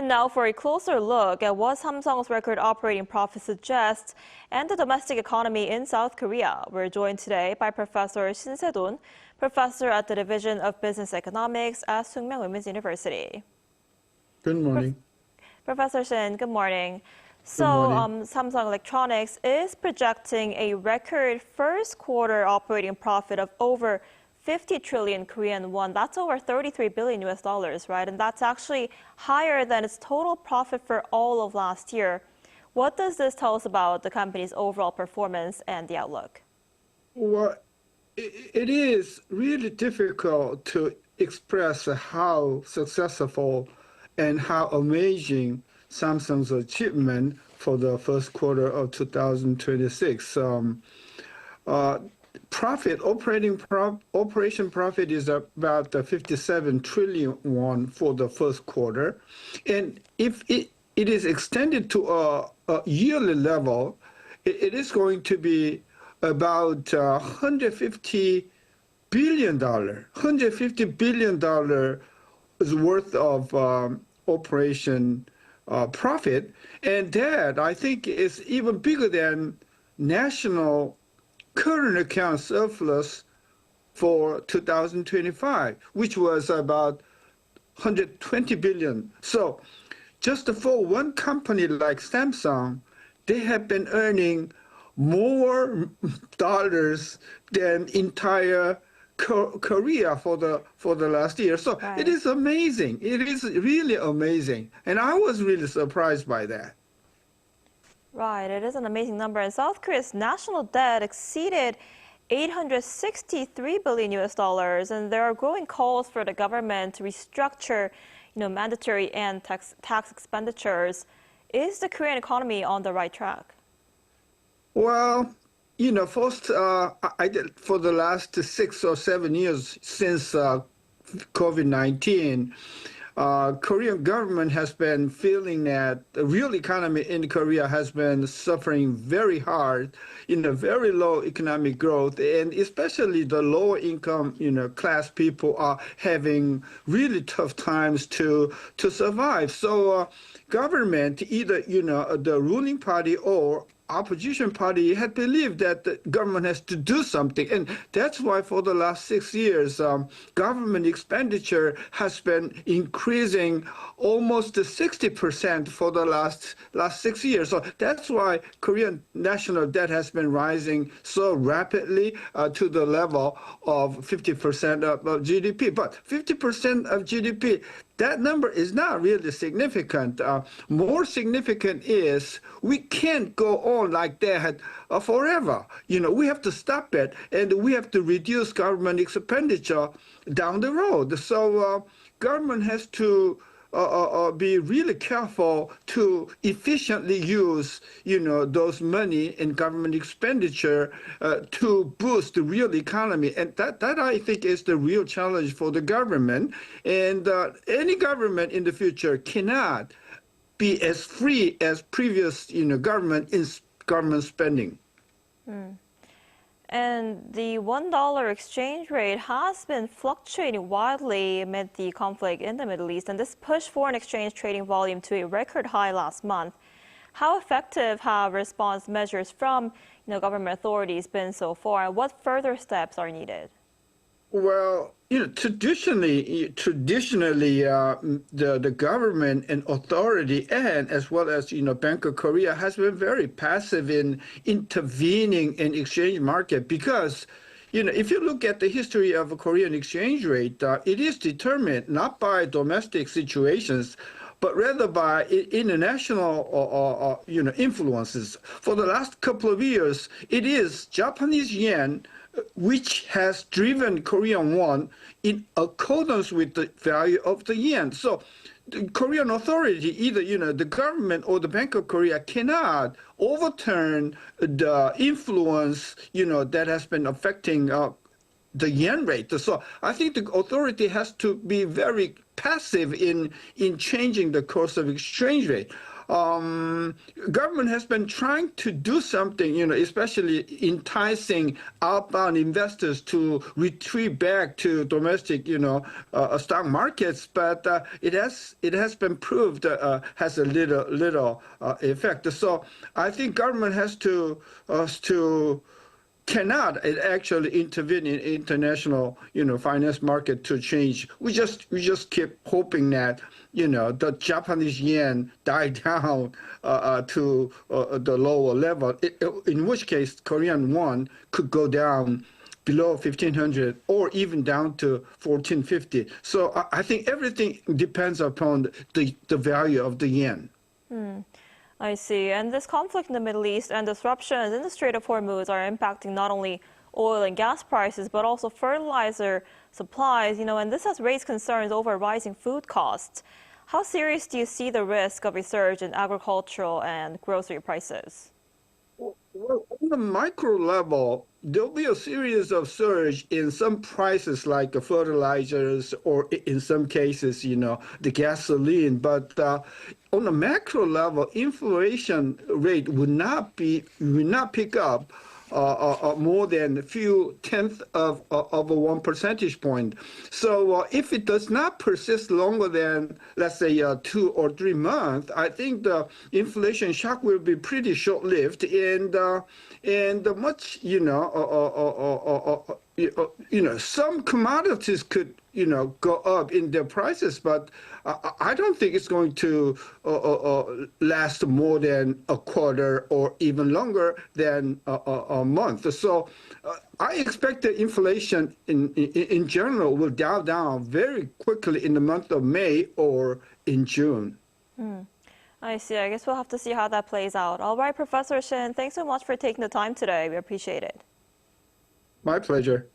And now for a closer look at what Samsung's record operating profit suggests and the domestic economy in South Korea. We're joined today by Professor Shin Se-don, professor at the Division of Business Economics at Sookmyung Women's University. Good morning. Professor Shin, good morning. So Samsung Electronics is projecting a record first quarter operating profit of over 50 trillion Korean won. That's over 33 billion US dollars, right? And that's actually higher than its total profit for all of last year. What does this tell us about the company's overall performance and the outlook? Well, it is really difficult to express how successful and how amazing Samsung's achievement for the first quarter of 2026. Operation profit is about 57 trillion won for the first quarter. And if it is extended to a yearly level, it is going to be about $150 billion. $150 billion is worth of operation profit. And that, I think, is even bigger than national current account surplus for 2025, which was about 120 billion. So just for one company like Samsung, they have been earning more dollars than entire Korea for the last year. So right. It is amazing. It is really amazing. And I was really surprised by that. Right, it is an amazing number. And South Korea's national debt exceeded 863 billion US dollars, and there are growing calls for the government to restructure, mandatory and tax expenditures. Is the Korean economy on the right track? Well, first, I did for the last 6 or 7 years since COVID-19. Korean government has been feeling that the real economy in Korea has been suffering very hard, very low economic growth, and especially the lower income, class people are having really tough times to survive. So government, either, the ruling party or opposition party had believed that the government has to do something. And that's why for the last 6 years, government expenditure has been increasing almost 60% for the last 6 years. So that's why Korean national debt has been rising so rapidly to the level of 50% of GDP. But 50% of GDP, that number is not really significant. More significant is we can't go on like that forever. We have to stop it, and we have to reduce government expenditure down the road. So government has to be really careful to efficiently use, those money in government expenditure to boost the real economy. And that I think is the real challenge for the government. And any government in the future cannot be as free as previous, government spending. Mm. And the $1 exchange rate has been fluctuating wildly amid the conflict in the Middle East, and this pushed foreign exchange trading volume to a record high last month. How effective have response measures from government authorities been so far, and what further steps are needed? Well, traditionally, the government and authority, and as well as Bank of Korea, has been very passive in intervening in exchange market because, if you look at the history of a Korean exchange rate, it is determined not by domestic situations, but rather by international influences. For the last couple of years, it is Japanese yen which has driven Korean won in accordance with the value of the yen. So the Korean authority, either the government or the Bank of Korea, cannot overturn the influence that has been affecting the yen rate. So I think the authority has to be very passive in changing the course of exchange rate. government has been trying to do something, especially enticing outbound investors to retreat back to domestic, stock markets. But it has been proved has a little effect. So I think government has to cannot actually intervene in international, finance market to change. We just keep hoping that, the Japanese yen die down to the lower level, in which case Korean won could go down below 1,500 or even down to 1,450. So I think everything depends upon the value of the yen. I see. And this conflict in the Middle East and disruptions in the Strait of Hormuz are impacting not only oil and gas prices, but also fertilizer supplies, and this has raised concerns over rising food costs. How serious do you see the risk of a surge in agricultural and grocery prices? Well, on the micro level, there'll be a series of surge in some prices like fertilizers or in some cases, the gasoline. But on the macro level, inflation rate would not pick up more than a few tenths of a 1 percentage point. So if it does not persist longer than, let's say, 2 or 3 months, I think the inflation shock will be pretty short-lived and much, some commodities could, go up in their prices, but I don't think it's going to last more than a quarter or even longer than a month. So I expect the inflation in general will dial down very quickly in the month of May or in June. I see. I guess we'll have to see how that plays out. All right, Professor Shin, thanks so much for taking the time today. We appreciate it. My pleasure.